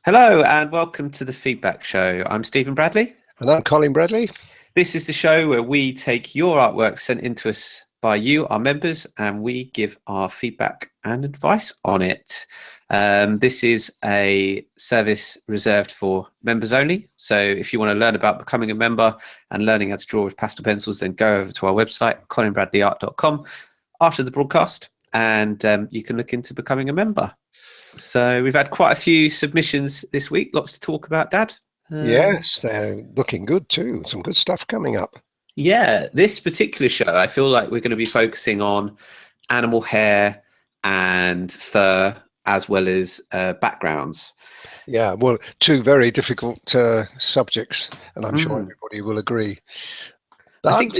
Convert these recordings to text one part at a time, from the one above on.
Hello and welcome to the Feedback Show. I'm Stephen Bradley. And I'm Colin Bradley. This is the show where we take your artwork sent in to us by you, our members, and we give our feedback and advice on it. This is a service reserved for members only. So if you want to learn about becoming a member and learning how to draw with pastel pencils, then go over to our website, colinbradleyart.com, after the broadcast, and you can look into becoming a member. So we've had quite a few submissions this week. Lots to talk about, Dad. Yes, they're looking good too. Some good stuff coming up. Yeah, this particular show, I feel like we're going to be focusing on animal hair and fur, as well as backgrounds. Yeah, well, two very difficult subjects, and I'm sure everybody will agree. But I think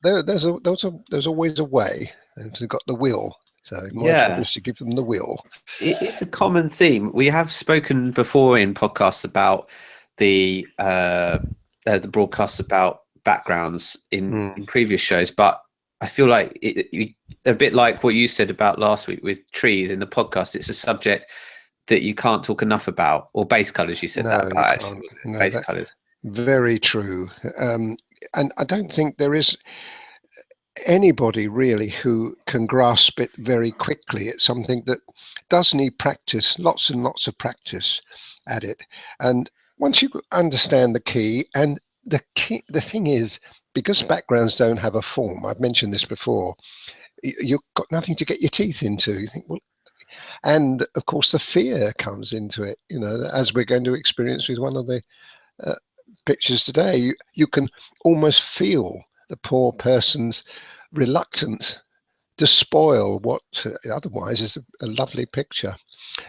there's always a way, and they've got the will. So my job is to give them the will. It's a common theme. We have spoken before in podcasts about the broadcasts about backgrounds in previous shows, but I feel like a bit like what you said about last week with trees in the podcast. It's a subject that you can't talk enough about, or base colors. You said that about actually, base colors. Very true. And I don't think there is anybody really who can grasp it very quickly. It's something that does need practice, lots and lots of practice at it. And once you understand the key, and the thing is, because backgrounds don't have a form, I've mentioned this before, you've got nothing to get your teeth into. You think, well, and of course the fear comes into it, you know, as we're going to experience with one of the pictures today. You can almost feel the poor person's reluctance to spoil what otherwise is a lovely picture.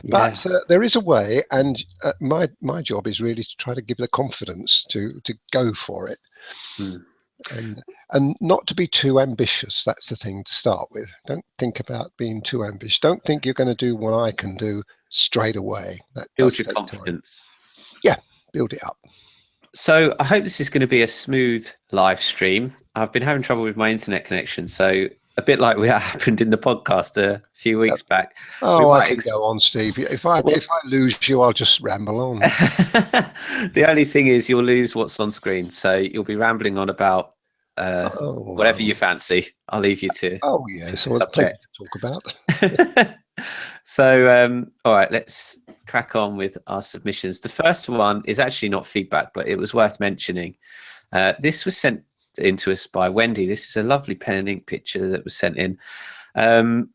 But there is a way, and my job is really to try to give the confidence to go for it, and not to be too ambitious. That's the thing to start with. Don't think about being too ambitious. Don't think you're going to do what I can do straight away. That build your confidence. Yeah, build it up. So I hope this is going to be a smooth live stream. I've been having trouble with my internet connection, so a bit like what happened in the podcast a few weeks back. Oh, I can go on, Steve. If I lose you, I'll just ramble on. The only thing is you'll lose what's on screen, so you'll be rambling on about whatever you fancy. I'll leave you to so subject to talk about. So all right, let's crack on with our submissions. The first one is actually not feedback, but it was worth mentioning. This was sent in to us by Wendy. This is a lovely pen and ink picture that was sent in. Well,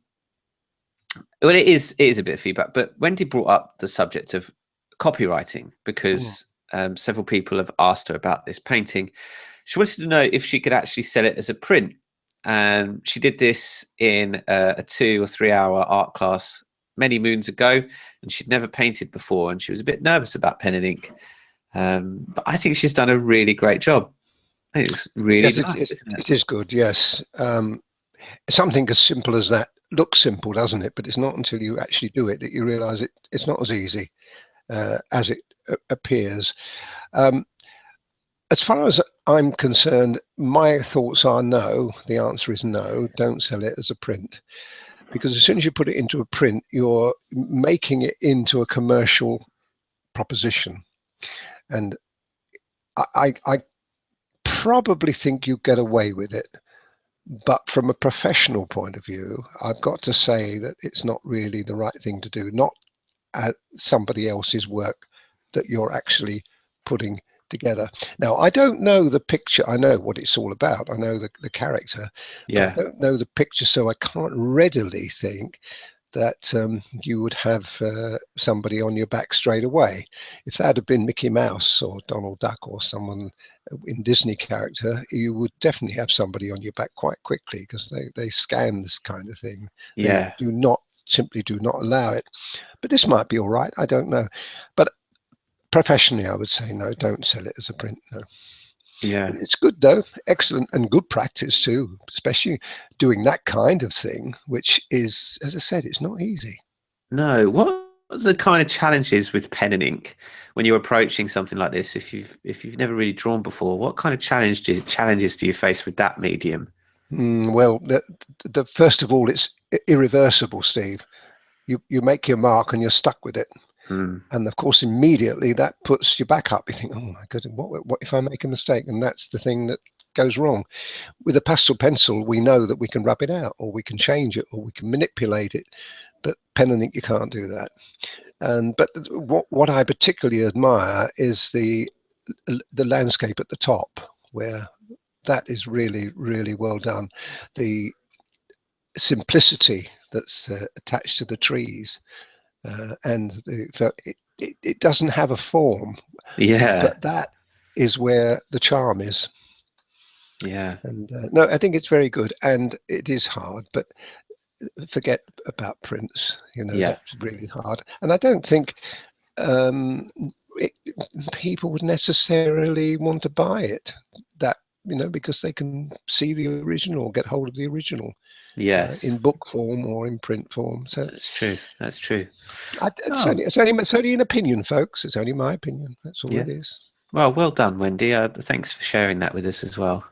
it is a bit of feedback, but Wendy brought up the subject of copywriting because several people have asked her about this painting. She wanted to know if she could actually sell it as a print. And she did this in a 2 or 3 hour art class many moons ago, and she'd never painted before, and she was a bit nervous about pen and ink. But I think she's done a really great job. I think it's really nice, isn't it? It is good, yes. Something as simple as that looks simple, doesn't it? But it's not until you actually do it that you realise it's not as easy as it appears. As far as I'm concerned, my thoughts are no. The answer is no. Don't sell it as a print, because as soon as you put it into a print, you're making it into a commercial proposition. And I probably think you get away with it. But from a professional point of view, I've got to say that it's not really the right thing to do, not at somebody else's work that you're actually putting together. Now, I don't know the picture. I know what it's all about. I know the character. Yeah. I don't know the picture, so I can't readily think that you would have somebody on your back straight away. If that had been Mickey Mouse or Donald Duck or someone in Disney character, you would definitely have somebody on your back quite quickly, because they scan this kind of thing. Yeah. They simply do not allow it. But this might be all right. I don't know. But professionally, I would say no, don't sell it as a print. No. Yeah. It's good though, excellent and good practice too, especially doing that kind of thing, which is, as I said, it's not easy. No. What are the kind of challenges with pen and ink when you're approaching something like this? If you've never really drawn before, what kind of challenges do you face with that medium? Well, the first of all, it's irreversible, Steve. You make your mark and you're stuck with it. Mm. And of course, immediately that puts you back up. You think, oh my goodness, what if I make a mistake? And that's the thing that goes wrong. With a pastel pencil, we know that we can rub it out, or we can change it, or we can manipulate it. But pen and ink, you can't do that. But what I particularly admire is the landscape at the top, where that is really, really well done. The simplicity that's attached to the trees, and it doesn't have a form, Yeah. but that is where the charm is. Yeah. And no, I think it's very good, and it is hard, but forget about prints. Yeah. That's really hard, and I don't think um, it, people would necessarily want to buy it. That because they can see the original, get hold of the original Yes. in book form or in print form. So That's true. That's true. it's Oh, only an opinion, folks. It's only my opinion. That's all yeah. it is. Well done, Wendy. Thanks for sharing that with us as well.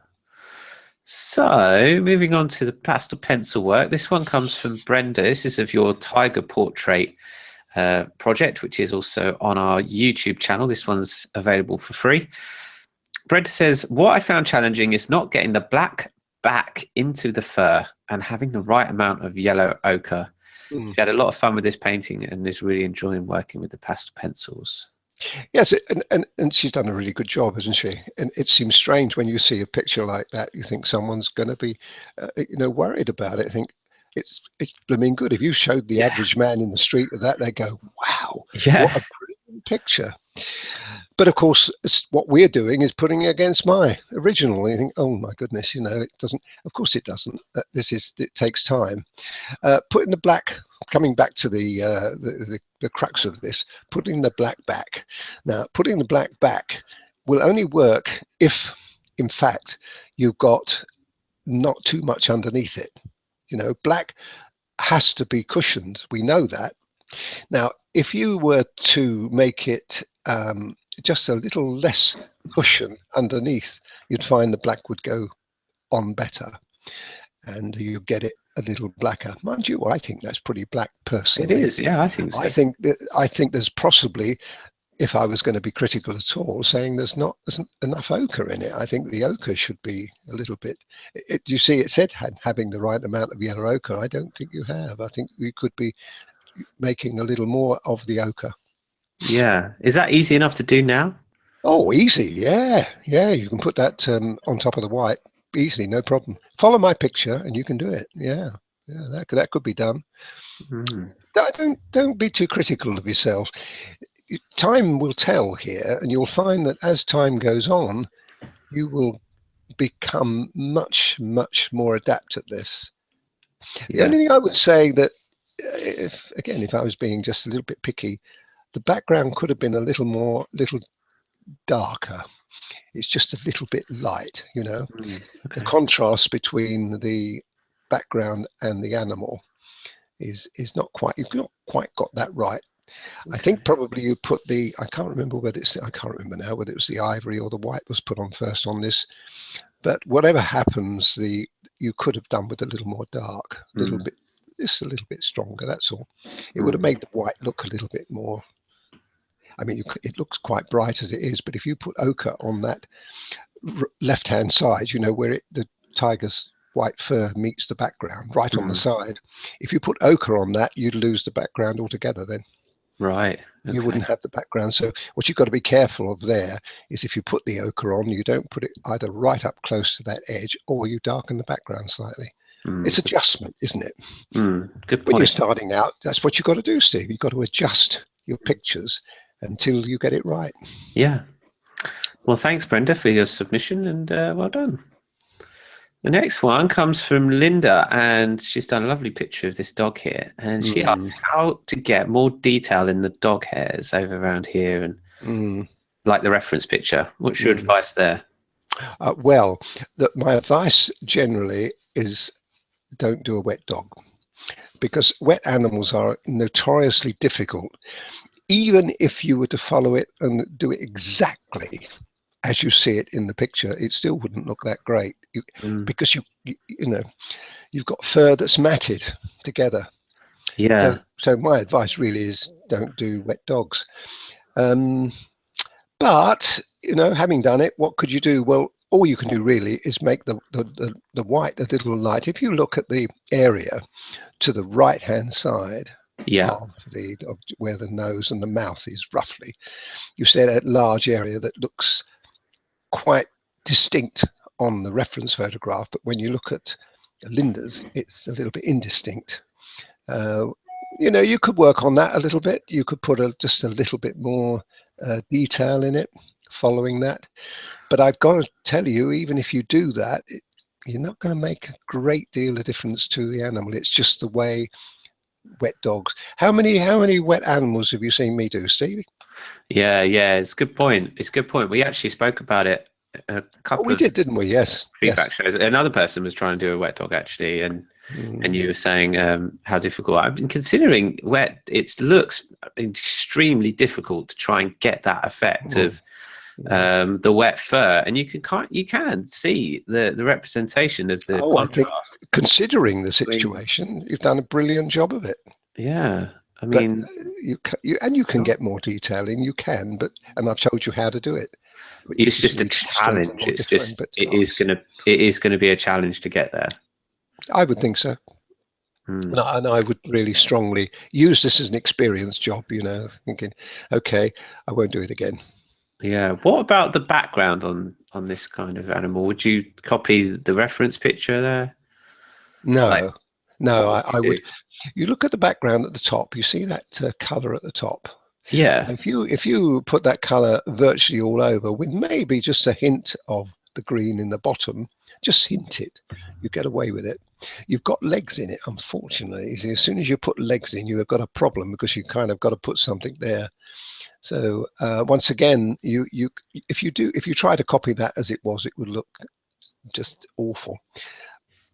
So, moving on to the pastel pencil work. This one comes from Brenda. This is of your tiger portrait project, which is also on our YouTube channel. This one's available for free. Brenda says, what I found challenging is not getting the black back into the fur and having the right amount of yellow ochre. Mm. She had a lot of fun with this painting and is really enjoying working with the pastel pencils. Yes, and she's done a really good job, hasn't she? And it seems strange when you see a picture like that. You think someone's going to be, worried about it. I think it's blooming good. If you showed the Yeah. average man in the street that, they go, "Wow, Yeah. what a brilliant picture!" But of course, what we're doing is putting it against my original. And you think, "Oh my goodness, it doesn't." Of course, it doesn't. It takes time. Putting the black, coming back to the crux of this, putting the black back. Now, putting the black back will only work if, in fact, you've got not too much underneath it. Black has to be cushioned. We know that. Now, if you were to make it just a little less cushion underneath, you'd find the black would go on better, and you get it a little blacker. Mind you, I think that's pretty black personally. It is, yeah, I think so. I think there's possibly, if I was going to be critical at all, saying there's not enough ochre in it. I think the ochre should be a little bit. You see, it said having the right amount of yellow ochre. I don't think you have. I think you could be making a little more of the ochre. Yeah, is that easy enough to do now? Oh, easy, yeah. You can put that on top of the white easily, no problem. Follow my picture, and you can do it. Yeah, that could be done. Mm. Don't be too critical of yourself. Time will tell here, and you'll find that as time goes on, you will become much more adept at this. The Yeah. only thing I would say that, if I was being just a little bit picky, the background could have been a little darker. It's just a little bit light, Okay. The contrast between the background and the animal is not quite, you've not quite got that right. Okay. I think probably you put I can't remember now whether it was the ivory or the white was put on first on this, but whatever happens, you could have done with a little more dark, a little bit stronger, that's all. It would have made the white look a little bit more. I mean, it looks quite bright as it is, but if you put ochre on that left-hand side, where the tiger's white fur meets the background, right on the side. If you put ochre on that, you'd lose the background altogether then. Right. Okay. You wouldn't have the background. So what you've got to be careful of there is if you put the ochre on, you don't put it either right up close to that edge or you darken the background slightly. It's adjustment, isn't it? Good point. When you're starting out, that's what you've got to do, Steve. You've got to adjust your pictures until you get it right. Yeah. Well, thanks, Brenda, for your submission, and well done. The next one comes from Linda, and she's done a lovely picture of this dog here. And she asks how to get more detail in the dog hairs over around here, and like the reference picture. What's your advice there? Well, my advice generally is don't do a wet dog, because wet animals are notoriously difficult. Even if you were to follow it and do it exactly as you see it in the picture, it still wouldn't look that great, because you've got fur that's matted together. Yeah. So So my advice really is don't do wet dogs. But, you know, having done it, what could you do? Well, all you can do really is make the white a little light. If you look at the area to the right-hand side Yeah. of where the nose and the mouth is roughly, you see that large area that looks quite distinct on the reference photograph, but when you look at Linda's, it's a little bit indistinct. You know, you could work on that a little bit. You could put just a little bit more detail in it following that. But I've got to tell you, even if you do that, you're not going to make a great deal of difference to the animal. It's just the way wet dogs. How many wet animals have you seen me do, Stevie? Yeah, it's a good point. It's a good point. We actually spoke about it a couple We of did, didn't we? Yes. feedback shows. Another person was trying to do a wet dog actually, and you were saying how difficult. I've been considering wet. It looks extremely difficult to try and get that effect of the wet fur, and you can see the representation of the contrast. I think, considering the situation, you've done a brilliant job of it. Yeah, I mean, you can get more detail in. You can, and I've told you how to do it. It's just a challenge. It's just it is gonna be a challenge to get there. I would think so. And I would really strongly use this as an experience job, you know, thinking, okay, I won't do it again. Yeah. What about the background on this kind of animal? Would you copy the reference picture there? No, I would. You look at the background at the top. You see that color at the top. Yeah. If you put that color virtually all over, with maybe just a hint of the green in the bottom, just hint it, you get away with it. You've got legs in it, unfortunately. So as soon as you put legs in, you have got a problem because you kind of got to put something there. So once again, if you try to copy that as it was, it would look just awful.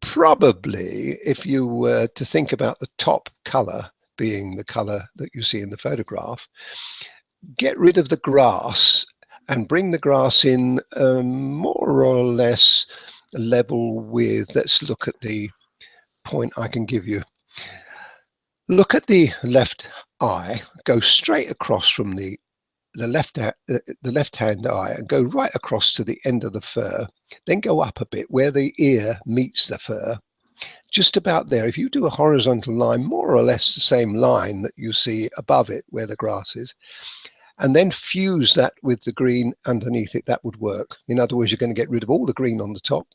Probably, if you were to think about the top color being the color that you see in the photograph, get rid of the grass and bring the grass in more or less level with, let's look at the point I can give you. Look at the left eye, go straight across from the left-hand eye and go right across to the end of the fur, then go up a bit where the ear meets the fur, just about there. If you do a horizontal line, more or less the same line that you see above it where the grass is, and then fuse that with the green underneath it, that would work. In other words, you're going to get rid of all the green on the top,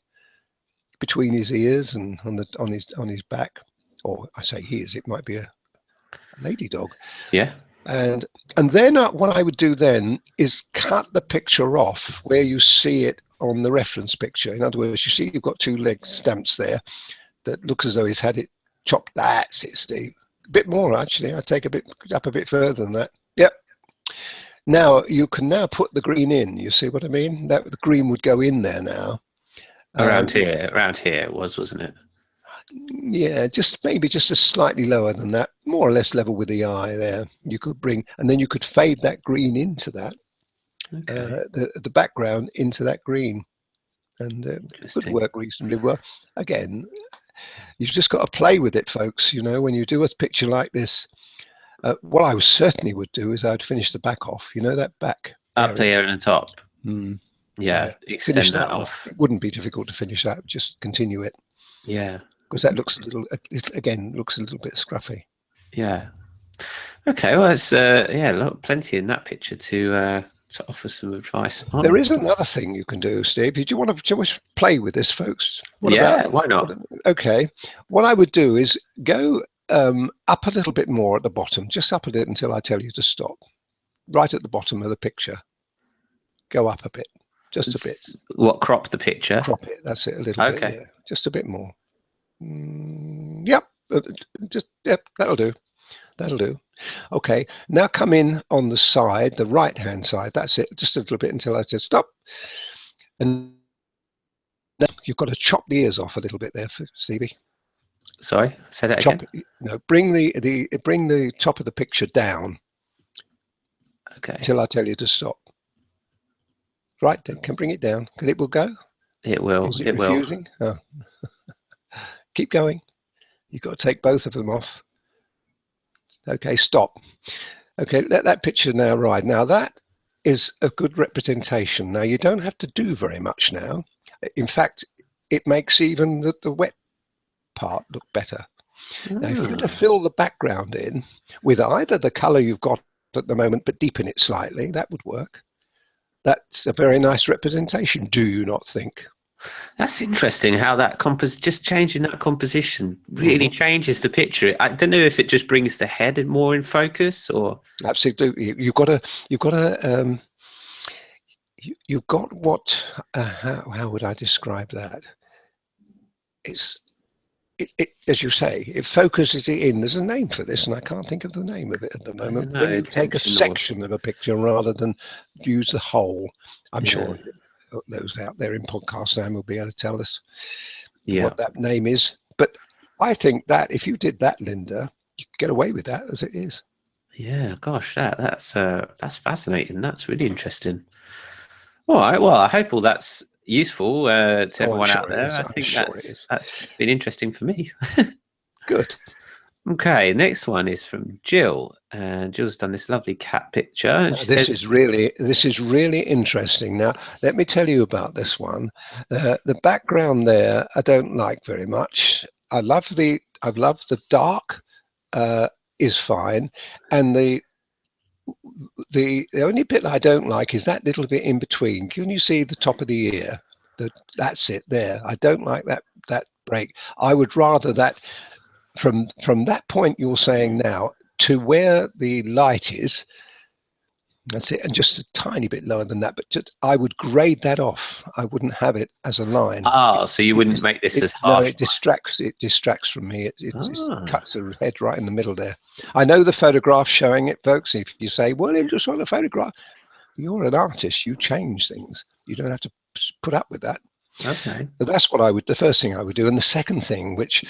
between his ears and on his back, or I say his, it might be a lady dog. Yeah. And then what I would do then is cut the picture off where you see it on the reference picture. In other words, you see you've got two leg stamps there that looks as though he's had it chopped. That's it, Steve. A bit more, actually. I'd take a bit further than that. Yep. Now, you can now put the green in. You see what I mean? That the green would go in there now. Around here it wasn't it? Yeah, maybe just a slightly lower than that, more or less level with the eye there. You could bring, and then you could fade that green into that, the background into that green, and it could work reasonably well. Again, you've just got to play with it, folks. You know, when you do a picture like this, what I certainly would do is I'd finish the back off. You know, that back up there in the top. Yeah, extend that off. It wouldn't be difficult to finish that. Just continue it. Yeah. Because that looks a little, again, looks a little bit scruffy. Yeah. Okay. Well, it's plenty in that picture to offer some advice on. There is another thing you can do, Steve. Do you want to play with this, folks? Why not? Okay. What I would do is go up a little bit more at the bottom, just up a bit until I tell you to stop. Right at the bottom of the picture. Go up a bit, just a bit. What? Crop the picture? Crop it. That's it. A little bit. Yeah. Just a bit more. Yep. That'll do. Okay, now come in on the side, the right hand side. That's it, just a little bit until I said stop. And now you've got to chop the ears off a little bit there, Stevie. Sorry, say that again. No, bring the top of the picture down. Okay. Until I tell you to stop. Right, then can bring it down. It will go. It will. Is it refusing? Oh. Keep going. You've got to take both of them off. Okay, stop. Okay, let that picture now ride. Now that is a good representation. Now you don't have to do very much now. In fact, it makes even the wet part look better. Now, if you were to fill the background in with either the color you've got at the moment, but deepen it slightly, that would work. That's a very nice representation, do you not think? That's interesting how that just changing that composition really changes the picture. I don't know if it just brings the head more in focus or. Absolutely. You've got what, how would I describe that? As you say, it focuses it in. There's a name for this, and I can't think of the name of it at the I don't moment. know, When you take a attention section of a picture rather than use the whole, I'm Yeah. sure those out there in podcast land will be able to tell us Yeah. what that name is. But I think that if you did that, Linda, you could get away with that as it is. Yeah, gosh, that's fascinating. That's really interesting. All right, well, I hope all that's useful to I'm everyone sure out it there. is. I I'm think sure it is. that's been interesting for me. Good. Okay, next one is from Jill, and Jill's done this lovely cat picture. And she This says, is really interesting. Now, let me tell you about this one. The background there, I don't like very much. I love the dark is fine, and the only bit I don't like is that little bit in between. Can you see the top of the ear? That's it there. I don't like that break. I would rather that from that point you're saying now to where the light is. That's it, and just a tiny bit lower than that. But I would grade that off. I wouldn't have it as a line. so you wouldn't make this as No, harsh. it distracts. It distracts from me. It Ah, cuts the head right in the middle there. I know the photograph showing it, folks. If you say, "Well, it just on a photograph," you're an artist. You change things. You don't have to put up with that. okay. So that's what I would. The first thing I would do, and the second thing, which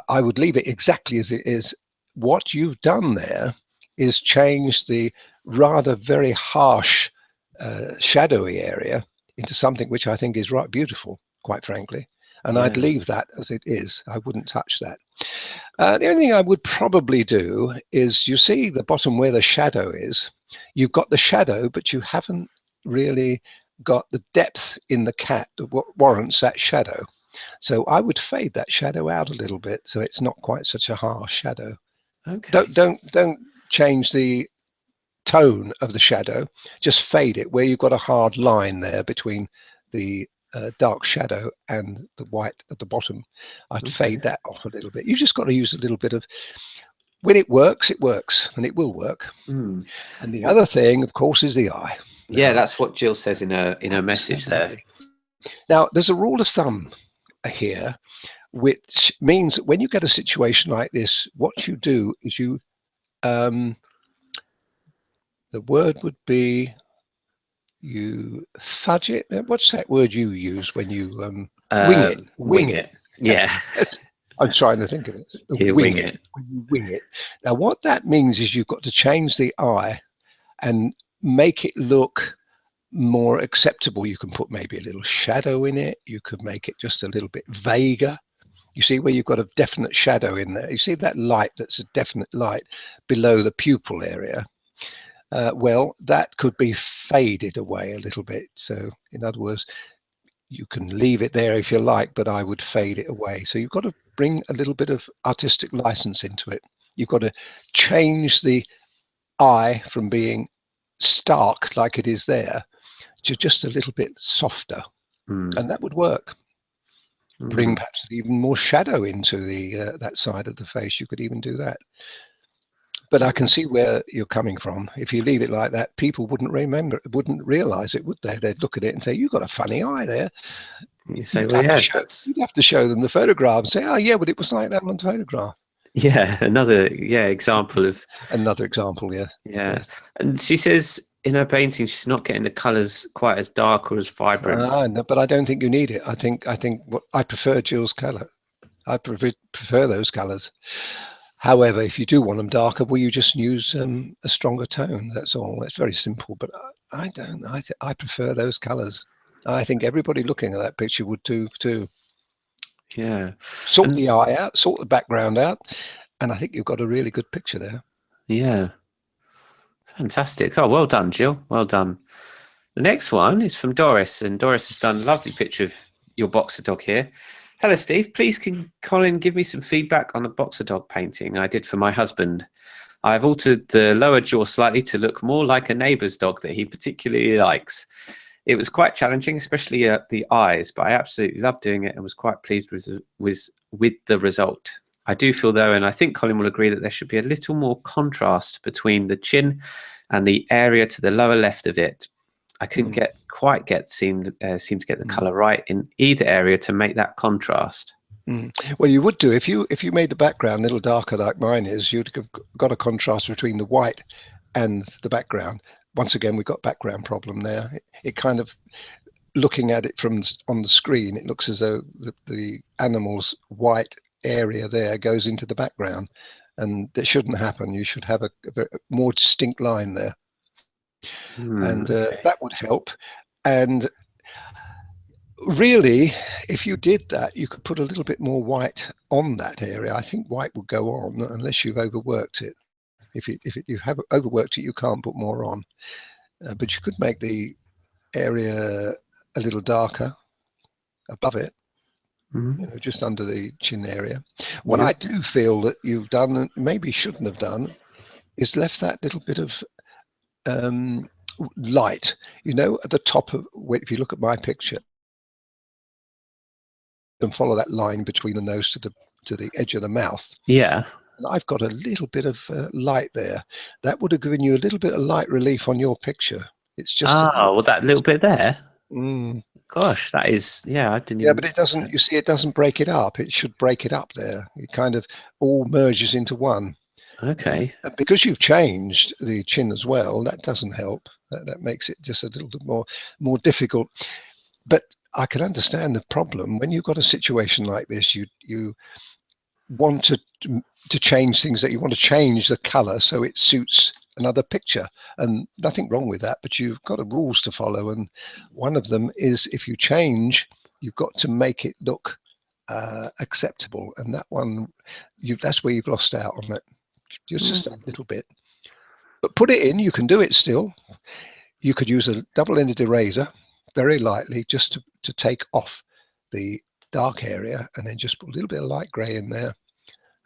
I would leave it exactly as it is. What you've done there is change the rather very harsh, shadowy area into something which I think is right beautiful, quite frankly. And I'd Yeah. leave that as it is. I wouldn't touch that. The only thing I would probably do is, you see the bottom where the shadow is. You've got the shadow, but you haven't really got the depth in the cat that warrants that shadow. So I would fade that shadow out a little bit so it's not quite such a harsh shadow. Okay. Don't change the tone of the shadow. Just fade it where you've got a hard line there between the dark shadow and the white at the bottom. I'd fade that off a little bit. You just got to use a little bit of. When it works, and it will work. Mm. And the other thing, of course, is the eye. Yeah, that's what Jill says in her message there. Now, there's a rule of thumb here, which means that when you get a situation like this, what you do is you, the word would be, you fudge it. What's that word you use when you wing it? Wing it. Yeah. I'm trying to think of it. Wing it. When you wing it. Now, what that means is you've got to change the eye and make it look more acceptable. You can put maybe a little shadow in it. You could make it just a little bit vaguer. You see where you've got a definite shadow in there. You see that light that's a definite light below the pupil area. Well, that could be faded away a little bit. So in other words, you can leave it there if you like, but I would fade it away. So you've got to bring a little bit of artistic license into it. You've got to change the eye from being stark like it is there to just a little bit softer. And that would work. Bring perhaps even more shadow into the that side of the face. You could even do that. But I can see where you're coming from. If you leave it like that, people wouldn't realize it, would they? They'd look at it and say, "You've got a funny eye there." You say, well, yes, You'd have to show them the photograph and say, "Oh, yeah, but it was like that on the photograph." yeah, another example of Another example, yes. yeah. Yes. And she says in her painting she's not getting the colours quite as dark or as vibrant. No, but I don't think you need it. I think what I prefer Jill's colour. I prefer those colours. However, if you do want them darker, well, you just use a stronger tone. That's all. It's very simple. But I don't. I prefer those colours. I think everybody looking at that picture would do too. Yeah. Sort the eye out, sort the background out, and I think you've got a really good picture there. Yeah. Fantastic. Oh, well done, Jill. Well done. The next one is from Doris, and Doris has done a lovely picture of your boxer dog here. Hello, Steve. Please can Colin give me some feedback on the boxer dog painting I did for my husband. I've altered the lower jaw slightly to look more like a neighbour's dog that he particularly likes. It was quite challenging, especially at the eyes, but I absolutely loved doing it and was quite pleased with the result. I do feel, though, and I think Colin will agree, that there should be a little more contrast between the chin and the area to the lower left of it. I couldn't seem to get the colour right in either area to make that contrast. Well, you would do if you made the background a little darker like mine is. You'd have got a contrast between the white and the background. Once again, we've got background problem there. It kind of, looking at it from on the screen, it looks as though the animal's white area there goes into the background, and that shouldn't happen. You should have a more distinct line there, and that would help. And really, if you did that, you could put a little bit more white on that area. I think white would go on unless you've overworked it. If you have overworked it, you can't put more on. But you could make the area a little darker above it, just under the chin area. What I do feel that you've done, and maybe shouldn't have done, is left that little bit of light, at the top of, if you look at my picture, and follow that line between the nose to the edge of the mouth. Yeah. And I've got a little bit of light there. That would have given you a little bit of light relief on your picture. It's just well, that little bit there. Mm. Gosh, that is, I didn't. Yeah, but it doesn't. You see, it doesn't break it up. It should break it up there. It kind of all merges into one. Okay. And because you've changed the chin as well, that doesn't help. That makes it just a little bit more difficult. But I can understand the problem when you've got a situation like this. You want to change things, that you want to change the color so it suits another picture, and nothing wrong with that, but you've got rules to follow, and one of them is if you change, you've got to make it look acceptable, and that one, that's where you've lost out on it, just a little bit. But put it in, you can do it still. You could use a double-ended eraser very lightly just to take off the dark area, and then just put a little bit of light gray in there,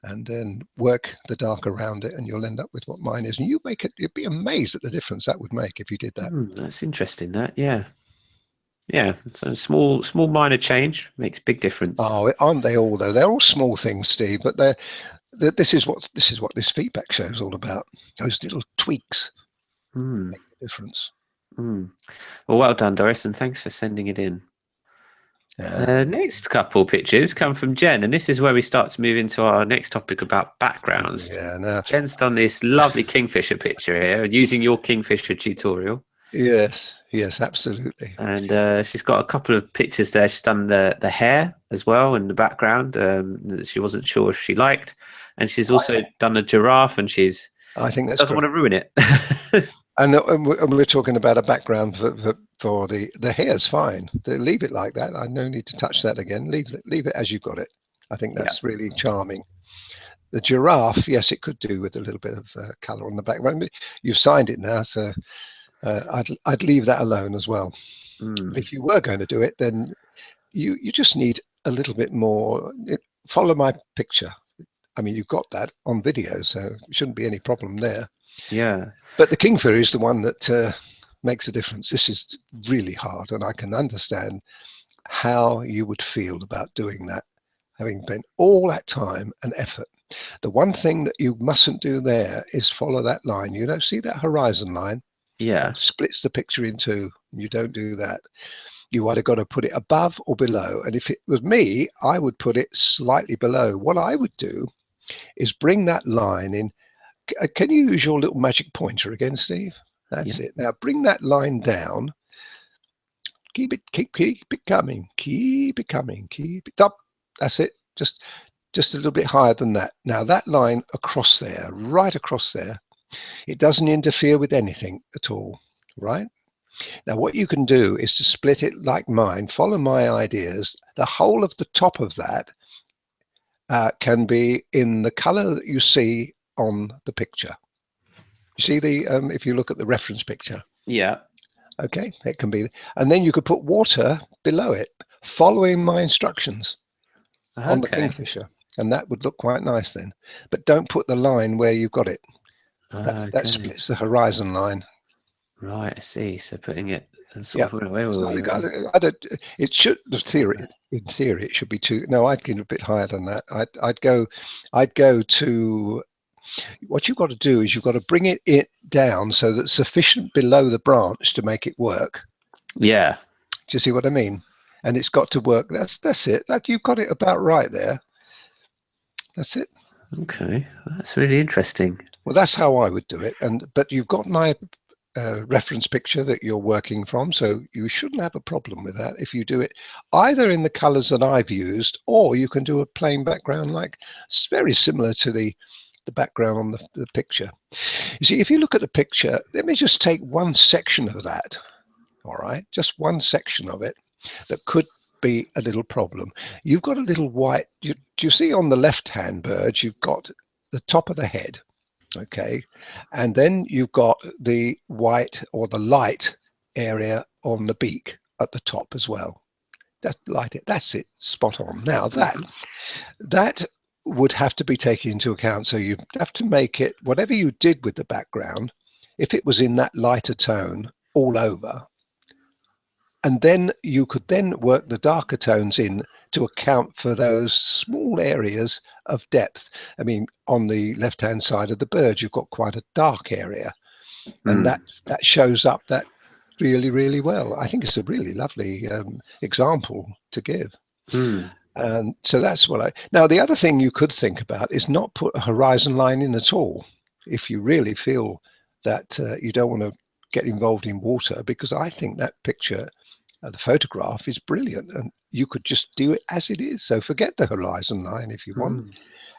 and then work the dark around it, and you'll end up with what mine is. And you'd be amazed at the difference that would make if you did that. That's interesting. Yeah. So small minor change makes big difference. Oh, aren't they all though? They're all small things, Steve, but this is what this feedback show is all about. Those little tweaks make a difference. Well done, Doris, and thanks for sending it in. Next couple pictures come from Jen, and this is where we start to move into our next topic about backgrounds. Jen's done this lovely Kingfisher picture here using your Kingfisher tutorial. Yes, absolutely. And she's got a couple of pictures there. She's done the hair as well in the background that she wasn't sure if she liked, and she's also done a giraffe, and I think that's doesn't want to ruin it. And we're talking about a background for the hair's fine. Leave it like that. I no need to touch that again. Leave it as you've got it. I think that's really charming. The giraffe, yes, it could do with a little bit of colour on the background. You've signed it now, so I'd leave that alone as well. If you were going to do it, then you just need a little bit more. Follow my picture. I mean, you've got that on video, so it shouldn't be any problem there. Yeah. But the Kingfisher is the one that makes a difference. This is really hard, and I can understand how you would feel about doing that, having spent all that time and effort. The one thing that you mustn't do there is follow that line. See that horizon line? Yeah. It splits the picture in two. You don't do that. You either got to put it above or below. And if it was me, I would put it slightly below. What I would do is bring that line in. Can you use your little magic pointer again, Steve? That's it. Now bring that line down. Keep it coming. Keep it coming. Keep it up. That's it. Just a little bit higher than that. Now that line across there, right across there, it doesn't interfere with anything at all, right? Now what you can do is to split it like mine. Follow my ideas. The whole of the top of that can be in the color that you see on the picture. You see the if you look at the reference picture, Yeah. okay, it can be, and then you could put water below it, following my instructions on the Okay. Kingfisher, and that would look quite nice then. But don't put the line where you've got it. That Okay. splits the horizon line. Right. I see. So putting it Yeah. sort of wait, So wait, wait. I don't, it should, the theory, in theory, it should be two. No, I'd get a bit higher than that. I'd go to, what you've got to do is you've got to bring it down so that sufficient below the branch to make it work. Yeah. Do you see what I mean? And it's got to work. That's it. That you've got it about right there. That's it. Okay. That's really interesting. Well, that's how I would do it. But you've got my reference picture that you're working from, so you shouldn't have a problem with that if you do it either in the colors that I've used, or you can do a plain background, like it's very similar to the background on the picture. You see, if you look at the picture, let me just take one section of that. All right, just one section of it that could be a little problem. You've got a little white, do you see on the left hand bird, you've got the top of the head, okay, and then you've got the white or the light area on the beak at the top as well. That's it, spot on. Now that would have to be taken into account, so you have to make it, whatever you did with the background, if it was in that lighter tone all over, and then you could then work the darker tones in to account for those small areas of depth. I mean, on the left hand side of the bird, you've got quite a dark area, and that shows up that really, really well. I think it's a really lovely example to give. And so that's what now the other thing you could think about is not put a horizon line in at all if you really feel that you don't want to get involved in water, because I think that picture, the photograph, is brilliant, and you could just do it as it is. So forget the horizon line if you want,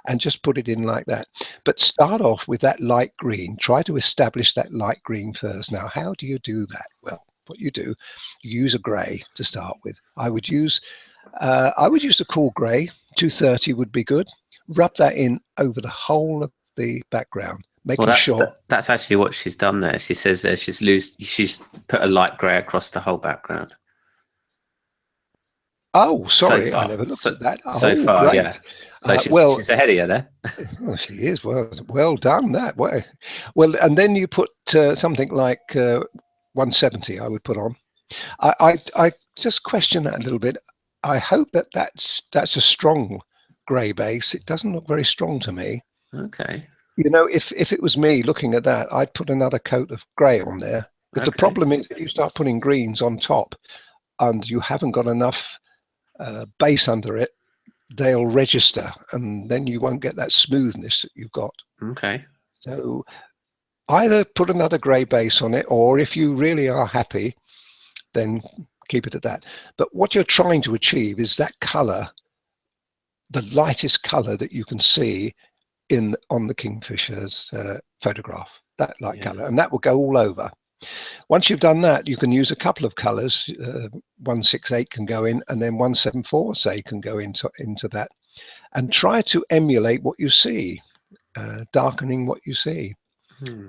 and just put it in like that. But start off with that light green. Try to establish that light green first. Now, how do you do that? Well, what you do, you use a grey to start with. I would use the cool grey. 230 would be good. Rub that in over the whole of the background, Well, making sure. that's actually what she's done there. She says there she's put a light grey across the whole background. Oh, So sorry, I far, never looked at that. so Oh, far, yeah. great. So Well, she's ahead of you there. oh, she is. Well done. That way. Well, and then you put something like 170. I would put on. I just question that a little bit. I hope that's a strong grey base. It doesn't look very strong to me. Okay. You know, if it was me looking at that, I'd put another coat of grey on there. But the problem is, if you start putting greens on top and you haven't got enough base under it, they'll register, and then you won't get that smoothness that you've got. Okay. So either put another grey base on it, or if you really are happy, then keep it at that. But what you're trying to achieve is that color, the lightest color that you can see on the Kingfisher's photograph, that light color, and that will go all over. Once you've done that, you can use a couple of colors. 168 can go in, and then 174, say, can go into that, and try to emulate what you see, darkening what you see,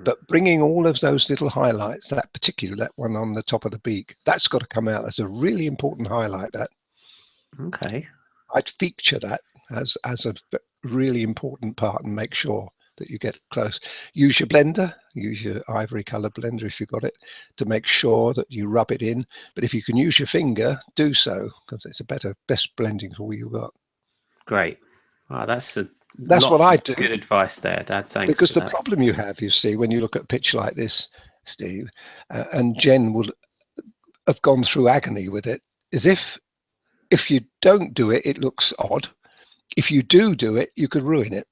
but bringing all of those little highlights, that one on the top of the beak, that's got to come out as a really important highlight. That I'd feature that as a really important part, and make sure that you get close. Use your blender, use your ivory color blender if you've got it, to make sure that you rub it in. But if you can use your finger, do so, because it's a best blending tool you've got. Great. Wow, that's what I do. Good advice there, Dad. Thanks. Because the problem you have, you see, when you look at a pitch like this, Steve, and Jen will have gone through agony with it, is if you don't do it, it looks odd. If you do it, you could ruin it.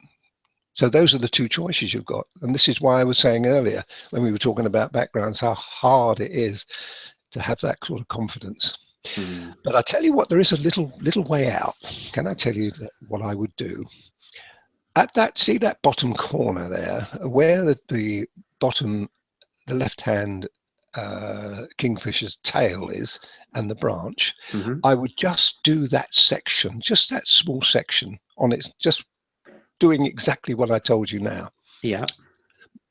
So those are the two choices you've got. And this is why I was saying earlier, when we were talking about backgrounds, how hard it is to have that sort of confidence. But I tell you what, there is a little way out. Can I tell you what I would do? See that bottom corner there, where the bottom, the left-hand Kingfisher's tail is, and the branch, I would just do that section, just that small section on it, just doing exactly what I told you now. Yeah.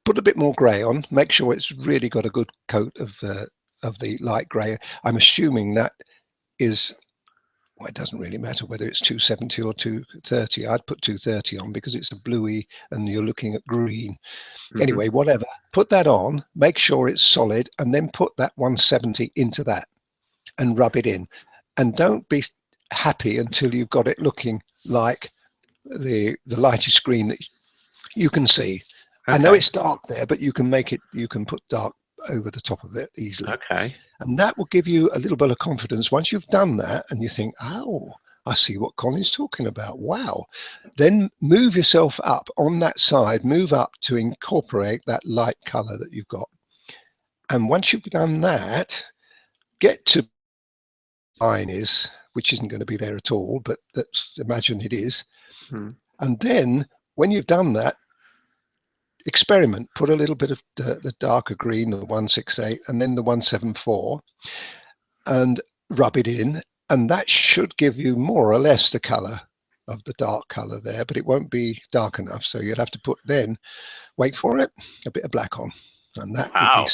put a bit more grey on. Make sure it's really got a good coat of the light grey. I'm assuming that is, well, it doesn't really matter whether it's 270 or 230. I'd put 230 on because it's a bluey and you're looking at green. Anyway, whatever. Put that on, make sure it's solid, and then put that 170 into that and rub it in. And don't be happy until you've got it looking like the lightest green that you can see. Okay. I know it's dark there, but you can make it, you can put dark over the top of it easily. Okay. And that will give you a little bit of confidence. Once you've done that and you think, oh, I see what Colin's talking about. Wow. Then move yourself up on that side, move up to incorporate that light color that you've got. And once you've done that, get to line is, which isn't going to be there at all, but let's imagine it is. And then when you've done that, experiment, put a little bit of the darker green, the 168, and then the 174, and rub it in. And that should give you more or less the color of the dark color there, but it won't be dark enough. So you'd have to put then, wait for it, a bit of black on. And that would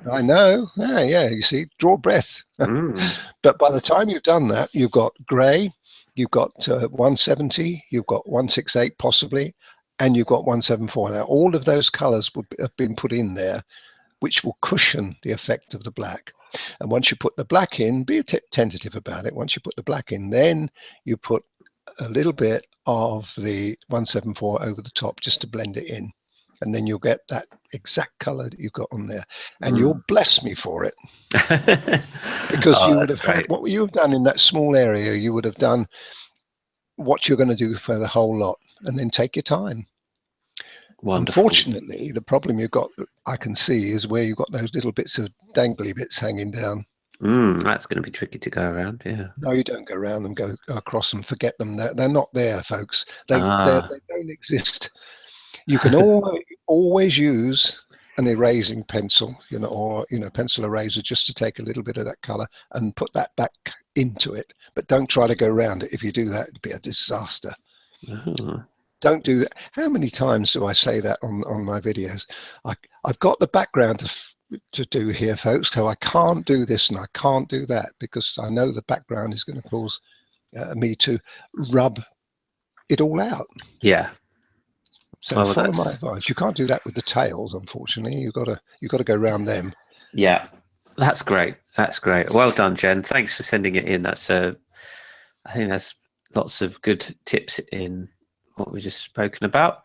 be, I know, yeah, you see, draw breath. But by the time you've done that, you've got gray, you've got 170, you've got 168 possibly, and you've got 174. Now, all of those colors would have been put in there, which will cushion the effect of the black. And once you put the black in, be tentative about it. Once you put the black in, then you put a little bit of the 174 over the top just to blend it in. And then you'll get that exact color that you've got on there. And you'll bless me for it. Because you would have had what you have done in that small area, you would have done what you're going to do for the whole lot, and then take your time. Wonderful. Unfortunately, the problem you've got, I can see, is where you've got those little bits of dangly bits hanging down. That's going to be tricky to go around. Yeah. No, you don't go around them, go across them, forget them. They're not there, folks. They don't exist. You can always use an erasing pencil, or pencil eraser, just to take a little bit of that color and put that back into it. But don't try to go around it. If you do that, it'd be a disaster. Don't do that. How many times do I say that on my videos? I've got the background to do here, folks, so I can't do this and I can't do that because I know the background is going to cause me to rub it all out. Yeah. So follow my advice. You can't do that with the tails, unfortunately. You've got to go around them. Yeah, that's great. That's great. Well done, Jen. Thanks for sending it in. I think there's lots of good tips in what we've just spoken about.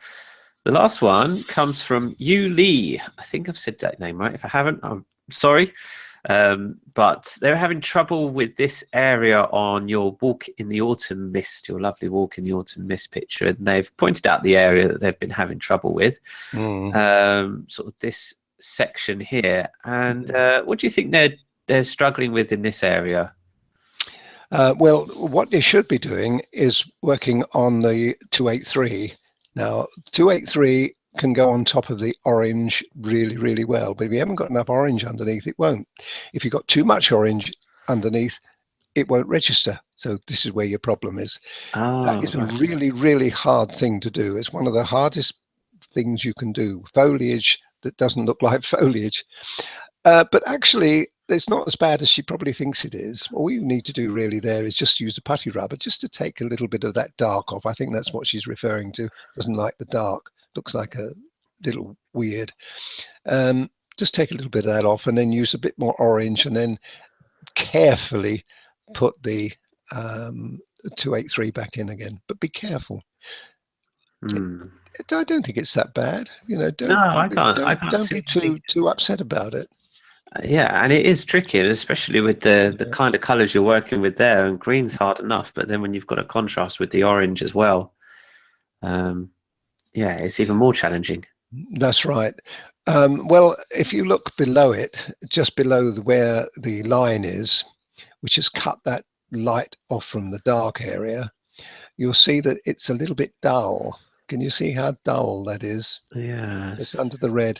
The last one comes from Yu Lee. I think I've said that name right. If I haven't, I'm sorry. But they're having trouble with this area on your walk in the autumn mist, your lovely walk in the autumn mist picture. And they've pointed out the area that they've been having trouble with, sort of this section here. And what do you think they're struggling with in this area? Well, what they should be doing is working on the 283. Now, 283 can go on top of the orange really, really well, but if you haven't got enough orange underneath, it won't. If you've got too much orange underneath, it won't register. So this is where your problem is. That is a really, really hard thing to do. It's one of the hardest things you can do. Foliage that doesn't look like foliage. But actually, it's not as bad as she probably thinks it is. All you need to do really there is just use a putty rubber just to take a little bit of that dark off. I think that's what she's referring to. Doesn't like the dark. Looks like a little weird. Just take a little bit of that off and then use a bit more orange and then carefully put the 283 back in again. But be careful. I don't think it's that bad. Don't be too upset about it. Yeah, and it is tricky, especially with the kind of colours you're working with there. And green's hard enough, but then when you've got a contrast with the orange as well, yeah, it's even more challenging. That's right. Well, if you look below it, just below where the line is, which has cut that light off from the dark area, you'll see that it's a little bit dull. Can you see how dull that is? Yeah, it's under the red.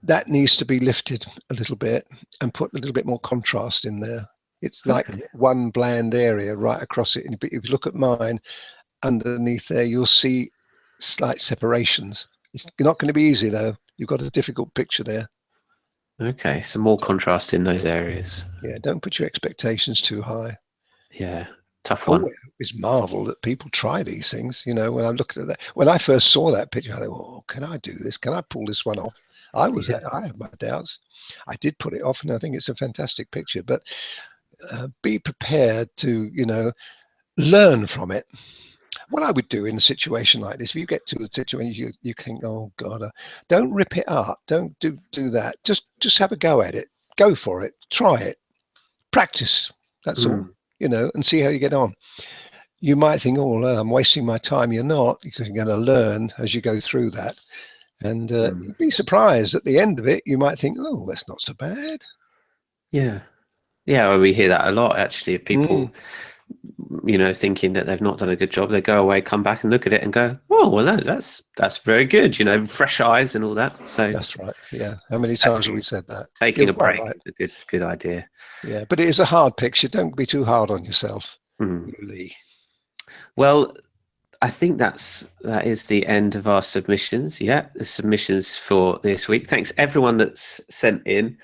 That needs to be lifted a little bit and put a little bit more contrast in there. It's like one bland area right across it. But if you look at mine, underneath there, you'll see slight separations. It's not going to be easy though. You've got a difficult picture there. Okay, some more contrast in those areas. Yeah, don't put your expectations too high. Yeah, tough Oh, one. it's marvel that people try these things. You know, when I looked at that, when I first saw that picture, I thought, "Oh, can I do this? Can I pull this one off?" Yeah. I had my doubts. I did put it off, and I think it's a fantastic picture. But be prepared to, you know, learn from it. What I would do in a situation like this, if you get to a situation you think, oh God, don't rip it up, don't do that. Just have a go at it, go for it, try it, practice. That's all, you know, and see how you get on. You might think, oh, I'm wasting my time. You're not, because you're going to learn as you go through that, and you'd be surprised at the end of it. You might think, oh, that's not so bad. Yeah. Yeah, well, we hear that a lot actually of people, you know, thinking that they've not done a good job. They go away, come back and look at it and go, oh, well, that's very good, you know, fresh eyes and all that. So That's right. Yeah. How many times have we said that? taking You're a quite break right. is a good idea. Yeah, but it is a hard picture. Don't be too hard on yourself. Really. Well, I think that is the end of our submissions. Yeah, the submissions for this week. Thanks everyone that's sent in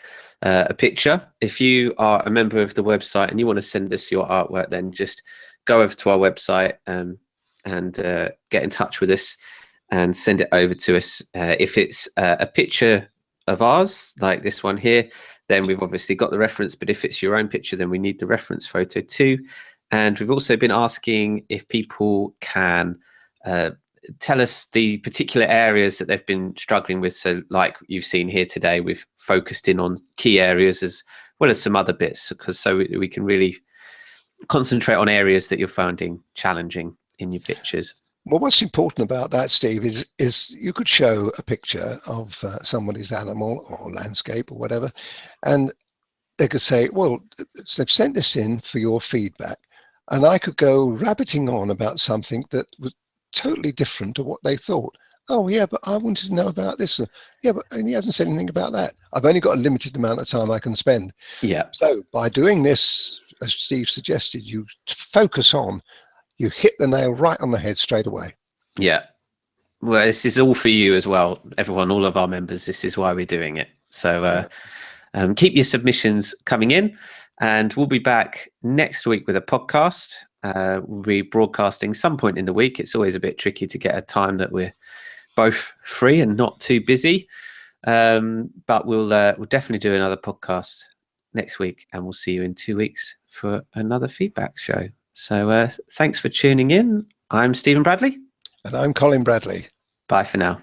a picture. If you are a member of the website and you want to send us your artwork, then just go over to our website and get in touch with us and send it over to us. If it's a picture of ours, like this one here, then we've obviously got the reference. But if it's your own picture, then we need the reference photo too. And we've also been asking if people can tell us the particular areas that they've been struggling with. So like you've seen here today, we've focused in on key areas as well as some other bits, because so we can really concentrate on areas that you're finding challenging in your pictures. Well, what's important about that, Steve, is you could show a picture of somebody's animal or landscape or whatever, and they could say, well, they've sent this in for your feedback. And I could go rabbiting on about something that was totally different to what they thought. Oh, yeah, but I wanted to know about this. Yeah, but he hasn't said anything about that. I've only got a limited amount of time I can spend. Yeah. So by doing this, as Steve suggested, you focus on, you hit the nail right on the head straight away. Yeah. Well, this is all for you as well, everyone, all of our members. This is why we're doing it. So keep your submissions coming in, and we'll be back next week with a podcast. We'll be broadcasting some point in the week. It's always a bit tricky to get a time that we're both free and not too busy. But we'll definitely do another podcast next week, and we'll see you in 2 weeks for another feedback show. So thanks for tuning in. I'm Stephen Bradley. And I'm Colin Bradley. Bye for now.